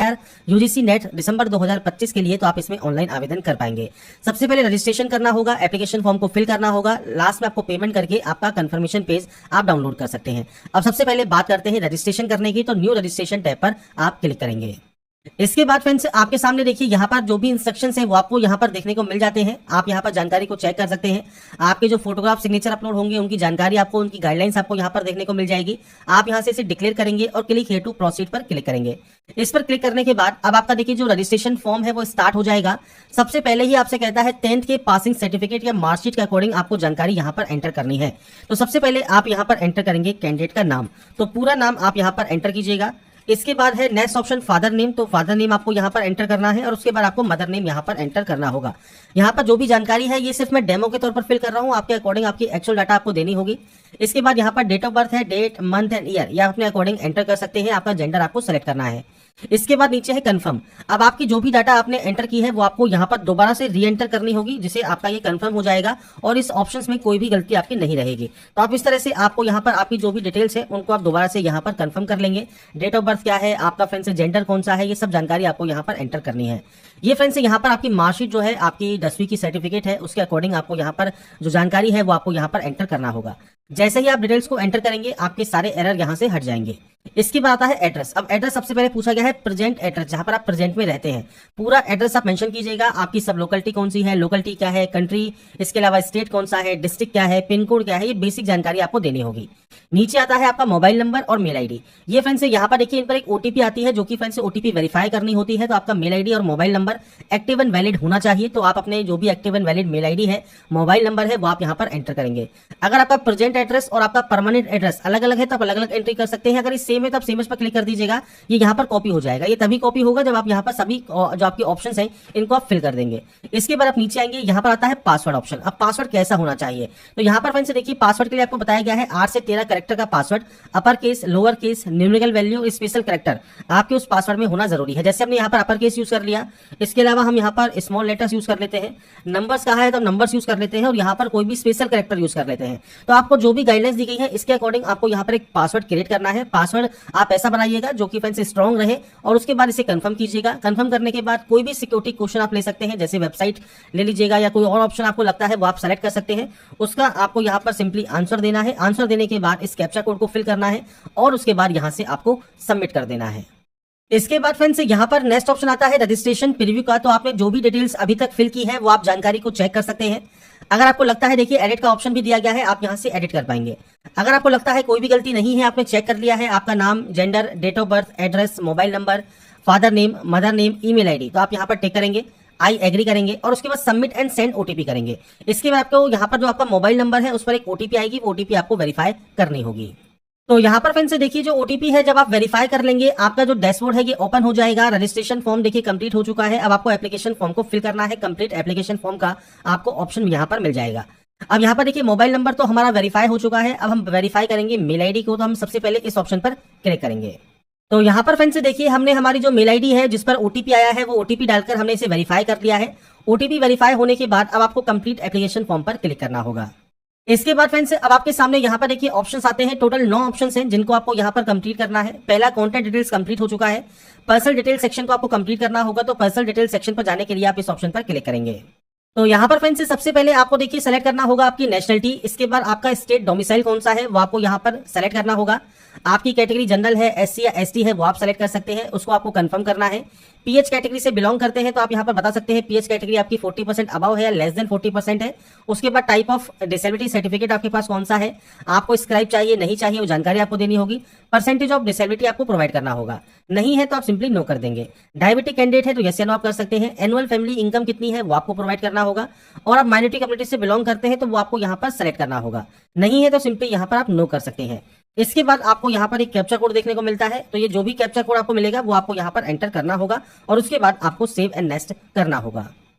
Entire UGC net दिसंबर 2025 के लिए, तो आप इसमें ऑनलाइन आवेदन कर पाएंगे। सबसे पहले रजिस्ट्रेशन करना होगा, एप्लीकेशन फॉर्म को फिल करना होगा, लास्ट में आपको पेमेंट करके आपका कंफर्मेशन पेज आप डाउनलोड कर सकते हैं। अब सबसे पहले बात करते हैं रजिस्ट्रेशन करने की, तो न्यू रजिस्ट्रेशन टैब पर आप क्लिक करेंगे। इसके बाद फ्रेंड्स आपके सामने देखिए यहाँ पर जो भी इंस्ट्रक्शंस हैं वो आपको यहाँ पर देखने को मिल जाते हैं। आप यहाँ पर जानकारी को चेक कर सकते हैं। आपके जो फोटोग्राफ सिग्नेचर अपलोड होंगे उनकी जानकारी आपको, उनकी गाइडलाइंस आपको यहाँ पर देखने को मिल जाएगी। आप यहाँ से इसे डिक्लेयर करेंगे और क्लिक हियर टू प्रोसीड पर क्लिक करेंगे। इस पर क्लिक करने के बाद अब आपका देखिए जो रजिस्ट्रेशन फॉर्म है वो स्टार्ट हो जाएगा। सबसे पहले ही आपसे कहता है 10th के पासिंग सर्टिफिकेट या मार्कशीट के अकॉर्डिंग आपको जानकारी यहाँ पर एंटर करनी है। तो सबसे पहले आप यहाँ पर एंटर करेंगे कैंडिडेट का नाम, तो पूरा नाम आप यहाँ पर एंटर कीजिएगा। इसके बाद है नेक्स्ट ऑप्शन फादर नेम, तो फादर नेम आपको यहाँ पर एंटर करना है और उसके बाद आपको मदर नेम यहाँ पर एंटर करना होगा। यहाँ पर जो भी जानकारी है ये सिर्फ मैं डेमो के तौर पर फिल कर रहा हूँ, आपके अकॉर्डिंग आपकी एक्चुअल डाटा आपको देनी होगी। इसके बाद यहाँ पर डेट ऑफ बर्थ है, डेट मंथ एंड ईयर, या अपने अकॉर्डिंग एंटर कर सकते हैं। आपका जेंडर आपको सेलेक्ट करना है। इसके बाद नीचे है कंफर्म। अब आपकी जो भी डाटा आपने एंटर की है वो आपको यहाँ पर दोबारा से री एंटर करनी होगी, जिससे आपका ये कंफर्म हो जाएगा और इस ऑप्शंस में कोई भी गलती आपकी नहीं रहेगी। तो आप इस तरह से आपको यहाँ पर आपकी जो भी डिटेल्स है उनको आप दोबारा से यहाँ पर कंफर्म कर लेंगे। डेट ऑफ बर्थ क्या है, आपका फ्रेंड्स जेंडर कौन सा है, ये सब जानकारी आपको यहाँ पर एंटर करनी है। ये फ्रेंड्स यहाँ पर आपकी मार्कशीट जो है, आपकी 10वीं की सर्टिफिकेट है, उसके अकॉर्डिंग आपको यहाँ पर जो जानकारी है वो आपको यहाँ पर एंटर करना होगा। जैसे ही आप डिटेल्स को एंटर करेंगे आपके सारे एरर यहाँ से हट जाएंगे। इसके बाद आता है एड्रेस। अब एड्रेस सबसे पहले पूछा गया है प्रेजेंट एड्रेस, जहां पर आप प्रेजेंट में रहते हैं। पूरा एड्रेस आप मेंशन कीजिएगा। आपकी सब लोकेलिटी कौन सी है, लोकेलिटी क्या है, कंट्री, इसके अलावा स्टेट कौन सा है, डिस्ट्रिक्ट क्या है, पिन कोड क्या है, ये बेसिक जानकारी आपको देनी होगी। नीचे आता है आपका मोबाइल नंबर और मेल आईडी। ये फ्रेंड्स यहाँ पर देखिए इन पर एक ओटीपी आती है, जो कि फ्रेंड्स ओटीपी वेरीफाई करनी होती है। तो आपका मेल आईडी और mobile number active and valid होना चाहिए। तो आप अपने जो भी active and valid mail ID है, मोबाइल नंबर है, वो आप यहाँ पर एंटर करेंगे। अगर आपका प्रेजेंट एड्रेस और आपका परमानेंट एड्रेस अलग अलग है तो आप अलग अलग एंट्री कर सकते हैं। अगर ये सेम है तो आप सेम पर क्लिक कर दीजिएगा, ये यहाँ पर कॉपी हो जाएगा। ये तभी कॉपी होगा जब आप यहाँ पर सभी जो आपके ऑप्शंस हैं इनको आप फिल कर देंगे। इसके बाद आप नीचे आएंगे, यहाँ पर आता है पासवर्ड ऑप्शन। अब पासवर्ड कैसा होना चाहिए, तो यहाँ पर फ्रेंड्स देखिए पासवर्ड के लिए आपको बताया गया है 8 से 13 कैरेक्टर का password, upper case, lower case, numerical value, special character आपके उस पासवर्ड में होना जरूरी है। जैसे हमने यहाँ पर अपर केस यूज कर लिया, इसके अलावा हम यहाँ पर स्मॉल लेटर्स यूज कर लेते हैं, नंबर्स कहा है तो नंबर्स यूज कर लेते हैं, और यहाँ पर कोई भी स्पेशल कैरेक्टर यूज कर लेते हैं। तो आपको जो भी गाइडलाइंस दी गई है इसके अकॉर्डिंग आपको यहाँ पर एक पासवर्ड क्रिएट करना है। पासवर्ड आप ऐसा बनाइएगा जो कि फ्रेंड्स स्ट्रॉन्ग रहे, और उसके बाद इसे कंफर्म कीजिएगा। कंफर्म करने के बाद कोई भी सिक्योरिटी क्वेश्चन आप ले सकते हैं, जैसे वेबसाइट ले लीजिएगा या कोई और ऑप्शन आपको लगता है वो आप सेलेक्ट कर सकते हैं। उसका आपको यहाँ पर सिंपली आंसर देना है। आंसर देने के बाद इस कैप्चा कोड को फिल करना है और उसके बाद यहाँ से आपको सबमिट कर देना है। इसके बाद फ्रेंड्स यहाँ पर नेक्स्ट ऑप्शन आता है रजिस्ट्रेशन प्रीव्यू का। तो आपने जो भी डिटेल्स अभी तक फिल की है वो आप जानकारी को चेक कर सकते हैं। अगर आपको लगता है देखिए एडिट का ऑप्शन भी दिया गया है, आप यहाँ से एडिट कर पाएंगे। अगर आपको लगता है कोई भी गलती नहीं है, आपने चेक कर लिया है, आपका नाम, gender, date of birth, address, mobile number, father name, mother name, email ID, तो आप यहाँ पर टिक करेंगे, आई एग्री करेंगे और उसके बाद सबमिट एंड सेंड ओटीपी करेंगे। इसके बाद आपको यहाँ पर जो आपका मोबाइल नंबर है उस पर एक ओटीपी आएगी, वो ओटीपी आपको वेरीफाई करनी होगी। तो यहाँ पर फ्रेंड्स देखिए जो ओटीपी है जब आप वेरीफाई कर लेंगे आपका जो डैशबोर्ड है ये ओपन हो जाएगा। रजिस्ट्रेशन फॉर्म देखिए कंप्लीट हो चुका है। अब आपको एप्लीकेशन फॉर्म को फिल करना है। कंप्लीट एप्लीकेशन फॉर्म का आपको ऑप्शन यहाँ पर मिल जाएगा। अब यहाँ पर देखिए मोबाइल नंबर तो हमारा वेरीफाई हो चुका है। अब हम वेरीफाई करेंगे मेल आईडी को, तो हम सबसे पहले इस ऑप्शन पर क्लिक करेंगे। तो यहाँ पर फ्रेंड्स देखिए हमने हमारी जो मेल आईडी है जिस पर ओटीपी आया है वो ओटीपी डालकर हमने इसे वेरीफाई कर लिया है। ओटीपी वेरीफाई होने के बाद अब आपको कंप्लीट एप्लीकेशन फॉर्म पर क्लिक करना होगा। इसके बाद फ्रेंड्स अब आपके सामने यहाँ पर देखिए ऑप्शंस आते हैं। टोटल 9 ऑप्शंस हैं जिनको आपको यहाँ पर कंप्लीट करना है। पहला कॉन्टैक्ट डिटेल्स कंप्लीट हो चुका है। पर्सनल डिटेल सेक्शन को आपको कंप्लीट करना होगा। तो पर्सनल डिटेल सेक्शन पर जाने के लिए आप इस ऑप्शन पर क्लिक करेंगे। तो यहाँ पर फ्रेंड्स सबसे पहले आपको देखिए सेलेक्ट करना होगा आपकी नेशनलिटी। इसके बाद आपका स्टेट डोमिसाइल कौन सा है वो आपको यहाँ पर सेलेक्ट करना होगा। आपकी कैटेगरी जनरल है, एससी या एसटी है वो आप सेलेक्ट कर सकते हैं, उसको आपको कंफर्म करना है। पीएच कैटेगरी से बिलोंग करते हैं तो आप यहाँ पर बता सकते हैं पीएच कैटेगरी आपकी 40% अबव है या लेस देन 40% है। उसके बाद टाइप ऑफ डिसेबिलिटी सर्टिफिकेट आपके पास कौन सा है, आपको स्क्राइब चाहिए नहीं चाहिए वो जानकारी आपको देनी होगी। परसेंटेज ऑफ डिसेबिलिटी आपको प्रोवाइड करना होगा, नहीं है तो आप सिंपली नो कर देंगे। डायबिटिक कैंडिडेट है तो यस या नो आप कर सकते हैं। एनुअल फैमिली इनकम कितनी है वो आपको प्रोवाइड करना होगा। और आप माइनॉरिटी कम्युनिटी से बिलोंग करते हैं तो वो आपको यहाँ पर सेलेक्ट करना होगा, नहीं है तो सिंपली यहाँ पर आप नो कर सकते हैं। इसके बाद आपको यहाँ पर एक कैप्चा कोड देखने को मिलता है। तो ये जो भी कैप्चा कोड आपको मिलेगा वो आपको यहाँ पर एंटर करना होगा और उसके बाद आपको सेव एंड नेक्स्ट करना होगा।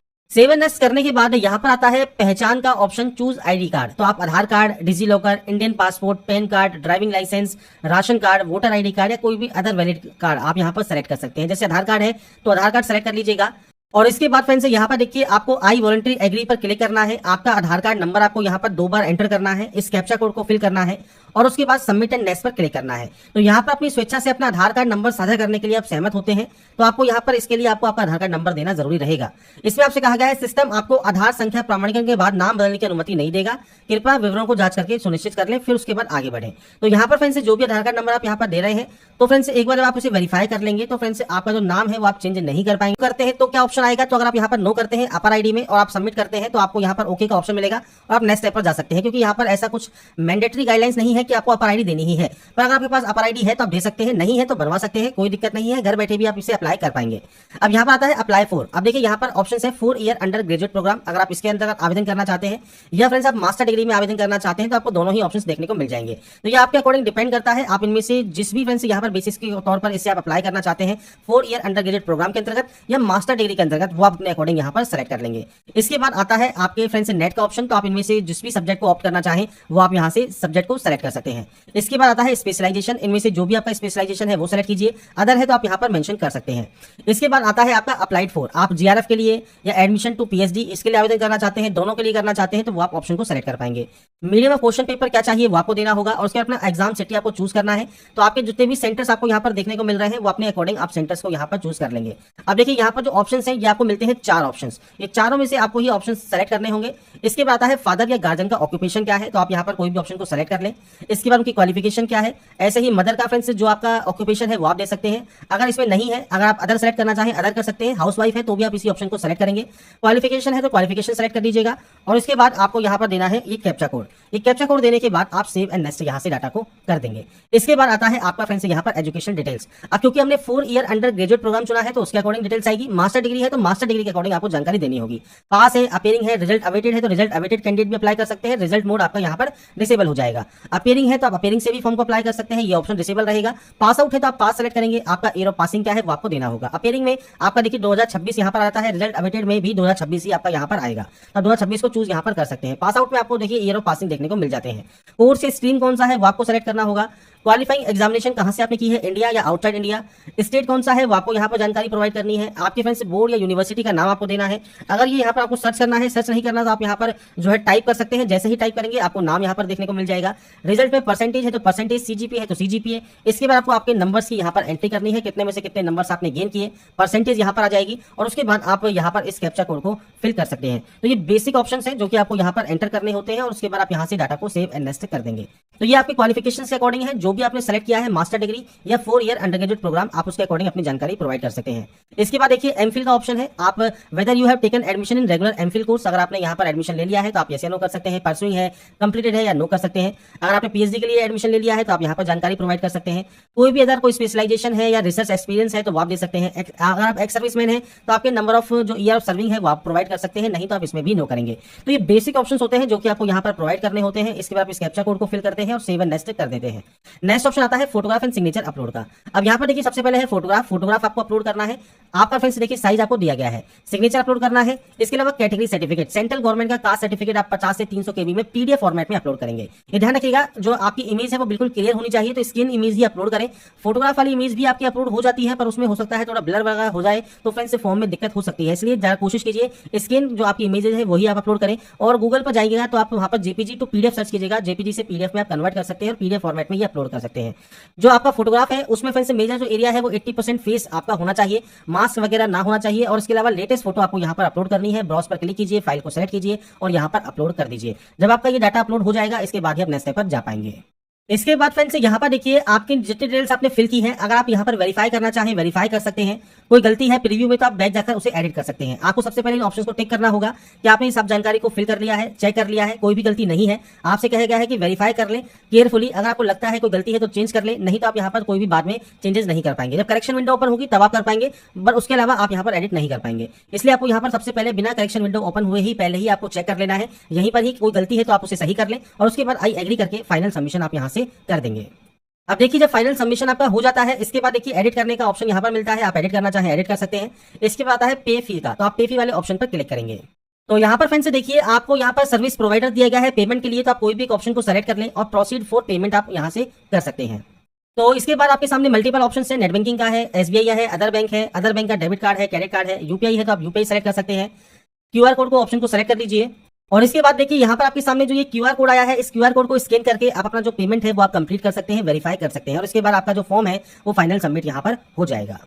सेव एंड नेक्स्ट करने के बाद यहाँ पर आता है पहचान का ऑप्शन, चूज आईडी कार्ड। तो आप Aadhaar card, DigiLocker, Indian passport, PAN card, driving licence, ration card, voter ID card या कोई भी अदर वैलिड कार्ड आप यहाँ पर सेलेक्ट कर सकते हैं। जैसे आधार कार्ड है तो आधार कार्ड सेलेक्ट कर लीजिएगा। और इसके बाद फ्रेंड्स यहाँ पर देखिए आपको आई वॉलंटरी एग्री पर क्लिक करना है। आपका आधार कार्ड नंबर आपको यहाँ पर 2 बार एंटर करना है, इस कैप्चा कोड को फिल करना है और उसके बाद सबमिट एंड नेक्स्ट पर क्लिक करना है। तो यहाँ पर अपनी स्वेच्छा से अपना आधार कार्ड नंबर साझा करने के लिए आप सहमत होते हैं तो आपको यहाँ पर इसके लिए आपको आपका आधार कार्ड नंबर देना जरूरी रहेगा। इसमें आपसे कहा गया है सिस्टम आपको आधार संख्या प्रमाणीकरण के बाद नाम बदलने की अनुमति नहीं देगा, कृपया विवरणों को जांच करके सुनिश्चित कर लें, फिर उसके बाद आगे बढ़ें। तो यहाँ पर फ्रेंड्स जो भी आधार कार्ड नंबर आप यहाँ पर दे रहे हैं तो फ्रेंड्स एक बार जब आप उसे वेरीफाई कर लेंगे तो फ्रेंड्स आपका जो नाम है वो आप चेंज नहीं कर पाएंगे। करते हैं तो क्या ऑप्शन आएगा, तो अगर आप यहाँ पर नो करते हैं अपर आईडी में और आप सबमिट करते हैं तो आपको यहाँ पर ओके का ऑप्शन मिलेगा और आप नेक्स्ट स्टेप पर जा सकते हैं, क्योंकि यहाँ पर ऐसा कुछ मैंडेटरी गाइडलाइंस नहीं है कि आपको अपर आईडी देनी ही है। पर अगर आपके पास अपर आईडी है तो आप दे सकते हैं, नहीं है तो बनवा सकते हैं, कोई दिक्कत नहीं है, घर बैठे भी आप इसे अप्लाई कर पाएंगे। अब यहाँ पर आता है अप्लाई फॉर। अब देखिए यहाँ पर ऑप्शन है 4 ईयर अंडर ग्रेजुएट प्रोग्राम, अगर आप इसके अंदर आवेदन करना चाहते हैं या फ्रेंड्स आप मास्टर डिग्री में आवेदन करना चाहते हैं तो आपको दोनों ही ऑप्शन देखने को मिल जाएंगे। तो ये आपके अकॉर्डिंग डिपेंड करता है, आप इनमें से जिस भी फ्रेंड्स यहाँ पर बेसिस के तौर पर इसे आप अप्लाई करना चाहते हैं 4 ईयर अंडर ग्रेजुएट प्रोग्राम के अंतर्गत या मास्टर डिग्री के अंतर्गत, वो आप अपने अकॉर्डिंग यहाँ पर सेलेक्ट कर लेंगे। इसके बाद आता है आपके फ्रेंड्स नेट का ऑप्शन, तो आप इनमें से जिस भी सब्जेक्ट को ऑप्ट करना चाहें वो आप यहाँ से सब्जेक्ट को सेलेक्ट कर सकते हैं। इसके बाद आता है स्पेशलाइजेशन, इनमें से जो भी आपका स्पेशलाइजेशन है वो सेलेक्ट कीजिए, अदर है तो आप यहाँ पर मेंशन कर सकते हैं। इसके बाद आता है आपका अप्लाइड फॉर, आप जीआरएफ के लिए या एडमिशन टू पीएचडी इसके लिए आवेदन करना चाहते हैं, दोनों के लिए करना चाहते हैं तो वो आप ऑप्शन को सेलेक्ट कर पाएंगे। मीडियम ऑफ क्वेश्चन पेपर क्या चाहिए वो आपको देना होगा और उसके अपना एग्जाम सिटी आपको चूज करना है। तो आपके जितने भी सेंटर्स आपको यहाँ पर देखने को मिल रहे हैं वो अपने अकॉर्डिंग आप सेंटर्स को यहाँ पर चूज कर लेंगे। अब देखिए यहाँ पर जो ऑप्शंस हैं ये आपको मिलते हैं 4 ऑप्शंस, ये चारों में से आपको ये ऑप्शन सेलेक्ट करने होंगे। इसके बाद आता है फादर या गार्जियन का ऑक्यूपेशन क्या है, तो आप यहाँ पर कोई भी ऑप्शन को सेलेक्ट कर लें। इसके बाद उनकी क्वालिफिकेशन क्या है, ऐसे ही मदर का फ्रेंड्स जो आपका ऑक्यूपेशन है वो आप दे सकते हैं। अगर इसमें नहीं है, अगर आप अदर सेलेक्ट करना चाहें अदर कर सकते हैं, हाउस वाइफ है तो भी आप इसी ऑप्शन को सेलेक्ट करेंगे। क्वालिफिकेशन है तो क्वालिफिकेशन सेलेक्ट कर दीजिएगा और इसके बाद आपको यहाँ पर देना है ये कैप्चा कोड। ये कैप्चा कोड देने के बाद आप सेव एंड नेक्स्ट यहाँ से डाटा को कर देंगे। इसके बाद आता है आपका फ्रेंड्स यहाँ पर एजुकेशन डिटेल्स। अब क्योंकि हमने 4 ईयर अंडर ग्रेजुएट प्रोग्राम चुना है तो उसके अकॉर्डिंग डिटेल्स आएगी। मास्टर डिग्री है तो मास्टर डिग्री के अकॉर्डिंग आपको जानकारी देनी होगी। पास है, अपीयरिंग है, रिजल्ट अवेटेड है तो रिजल्ट अवेटेड कैंडिडेट भी अप्लाई कर सकते हैं, रिजल्ट मोड आपका यहाँ पर डिसेबल हो जाएगा। अपीयरिंग है तो आप अपीयरिंग से भी फॉर्म को अप्लाई कर सकते हैं, ये ऑप्शन डिसेबल रहेगा। पास आउट है तो आप पास सेलेक्ट करेंगे, आपका ईयर ऑफ पासिंग क्या है वो आपको देना होगा। अपीयरिंग में आपका देखिए 2026 यहाँ पर आता है, रिजल्ट अवेटेड में भी 2026 ही आपका यहाँ पर आएगा, तो 2026 को चूज यहाँ पर कर सकते हैं। पास आउट में आपको देखिए ईयर ऑफ पासिंग देखने को मिल जाते हैं। कोर्स या स्ट्रीम कौन सा है वो आपको सेलेक्ट करना होगा। क्वालिफाइंग एग्जामिनेशन कहां से आपने की है, इंडिया या आउटसाइड इंडिया। स्टेट कौन सा है वो आपको यहाँ पर जानकारी प्रोवाइड करनी है। आपके फ्रेंड्स बोर्ड या यूनिवर्सिटी का नाम आपको देना है। अगर ये यहाँ पर आपको सर्च करना है, सर्च नहीं करना तो आप यहाँ पर जो है टाइप कर सकते हैं, जैसे ही टाइप करेंगे आपको नाम यहाँ पर देखने को मिल जाएगा। रिजल्ट में परसेंटेज है तो परसेंटेज, सीजीपीए है तो सीजीपीए। इसके बाद आपको आपके नंबर्स की यहाँ पर एंट्री करनी है, कितने में से कितने नंबर्स आपने गेन किए, परसेंटेज यहाँ पर आ जाएगी और उसके बाद आप यहाँ पर इस कैप्चा कोड को फिल कर सकते हैं। तो ये बेसिक ऑप्शन है जो कि आपको यहाँ पर एंटर करने होते हैं और उसके बाद आप यहाँ से डाटा को सेव एंड नेक्स्ट कर देंगे। तो ये आपके क्वालिफिकेशन के अकॉर्डिंग है, जो भी आपने सेलेक्ट किया है मास्टर डिग्री या 4 ईयर अंडर ग्रेजुएट प्रोग्राम आप उसके अकॉर्डिंग अपनी जानकारी प्रोवाइड कर सकते हैं। इसके बाद देखिए एमफिल का ऑप्शन है, आप whether you have taken admission in regular MPhil course, अगर आपने यहाँ पर एडमिशन ले लिया है तो आप यस या नो कर सकते हैं, परसुइंग है, कंप्लीटेड है या नो कर सकते हैं। अगर आपने पीएचडी के लिए एडमिशन ले लिया है तो आप यहाँ पर जानकारी प्रोवाइड कर सकते हैं। कोई भी अदर कोई स्पेशलाइजेशन है या रिसर्च एक्सपीरियंस है तो वो आप दे सकते हैं। अगर आप एक्स सर्विसमैन है तो आपके नंबर ऑफ जो ईयर ऑफ सर्विंग है वो आप प्रोवाइड कर सकते हैं, नहीं तो आप इसमें भी नो करेंगे। तो ये बेसिक ऑप्शन होते हैं जो कि आपको यहाँ पर प्रोवाइड करने होते हैं। इसके बाद आप इस कैप्चा कोड को फिल करते हैं और सेव एंड नेक्स्ट कर देते हैं। नेक्स्ट ऑप्शन आता है फोटोग्राफ एंड सिग्नेचर अपलोड का। अब यहाँ पर देखिए सबसे पहले है फोटोग्राफ आपको अपलोड करना है। आपका फ्रेंड्स देखिए साइज आपको दिया गया है, सिग्नेचर अपलोड करना है। इसके अलावा कैटेगरी सर्टिफिकेट, सेंट्रल गवर्नमेंट का कास्ट सर्टिफिकेट आप 50 से 300 केबी में पीडीएफ फॉर्मेट में अपलोड करेंगे। ये ध्यान रखिएगा जो आपकी इमेज है वो बिल्कुल क्लियर होनी चाहिए, तो स्कैन इमेज ही अपलोड करें। फोटोग्राफ वाली इमेज भी आपकी अपलोड हो जाती है पर उसमें हो सकता है थोड़ा ब्लर वगैरह हो जाए तो फ्रेंड्स फॉर्म में दिक्कत हो सकती है, इसलिए जरा कोशिश कीजिए स्कैन जो आपकी इमेजेस है वही आप अपलोड करें। और गूगल पर जाइएगा तो आप वहां पर जेपीजी टू पीडीएफ सर्च कीजिएगा, जेपीजी से पीडीएफ में आप कन्वर्ट कर सकते हैं और पीडीएफ फॉर्मेट में ये अपलोड कर सकते हैं। जो आपका फोटोग्राफ है उसमें फ्रेंड्स मेजर जो एरिया है वो 80% फेस आपका होना चाहिए, मास्क वगैरह ना होना चाहिए। और इसके अलावा लेटेस्ट फोटो आपको यहाँ पर अपलोड करनी है। ब्राउज पर क्लिक कीजिए, फाइल को सेलेक्ट कीजिए और यहाँ पर अपलोड कर दीजिए। जब आपका ये डाटा अपलोड हो जाएगा इसके बाद ही आप नेक्स्ट स्टेप पर जा पाएंगे। इसके बाद फ्रेंड्स यहाँ पर देखिए आपकी जितनी डिटेल्स आपने फिल की हैं, अगर आप यहाँ पर वेरीफाई करना चाहें वेरीफाई कर सकते हैं। कोई गलती है प्रीव्यू में तो आप बैक जाकर उसे एडिट कर सकते हैं। आपको सबसे पहले इन ऑप्शंस को टिक करना होगा कि आपने सब जानकारी को फिल कर लिया है, चेक कर लिया है, कोई भी गलती नहीं है। आपसे कहा गया है कि वेरीफाई कर लें केयरफुली, अगर आपको लगता है कोई गलती है तो चेंज कर ले, नहीं तो आप यहाँ पर कोई भी बाद में चेंजेस नहीं कर पाएंगे। जब करेक्शन विंडो ओपन होगी तब आप कर पाएंगे, बट उसके अलावा आप यहाँ पर एडिट नहीं कर पाएंगे। इसलिए आपको यहाँ पर सबसे पहले बिना करेक्शन विंडो ओपन हुए ही पहले ही आपको चेक कर लेना है। यहीं पर ही कोई गलती है तो आप उसे सही कर लें और उसके बाद आई एग्री करके फाइनल सबमिशन आप यहाँ से कर देंगे। अब देखिए जब फाइनल सबमिशन आपका हो जाता है इसके बाद देखिए एडिट करने का ऑप्शन यहाँ पर मिलता है, आप एडिट करना चाहें एडिट कर सकते हैं। इसके बाद आता है पे फी का, तो आप पे फी वाले ऑप्शन पर क्लिक करेंगे। तो यहाँ पर फ्रेंड्स देखिए आपको यहाँ पर सर्विस प्रोवाइडर दिया गया है पेमेंट के लिए, तो आप कोई भी एक ऑप्शन को सेलेक्ट कर लें और प्रोसीड फॉर पेमेंट आप यहाँ से कर सकते हैं। तो इसके बाद आपके सामने मल्टीपल ऑप्शन है, नेट बैंकिंग का है, एसबीआई है, अदर बैंक है, अदर बैंक का डेबिट कार्ड है, क्रेडिट कार्ड है, यूपीआई है तो आप यूपीआई सेलेक्ट कर सकते हैं। क्यूआर कोड को ऑप्शन को सेलेक्ट कर लीजिए। और इसके बाद देखिए यहाँ पर आपके सामने जो ये क्यूआर कोड आया है, इस क्यूआर कोड को स्कैन करके आप अपना जो पेमेंट है वो आप कंप्लीट कर सकते हैं, वेरीफाई कर सकते हैं और इसके बाद आपका जो फॉर्म है वो फाइनल सबमिट यहाँ पर हो जाएगा।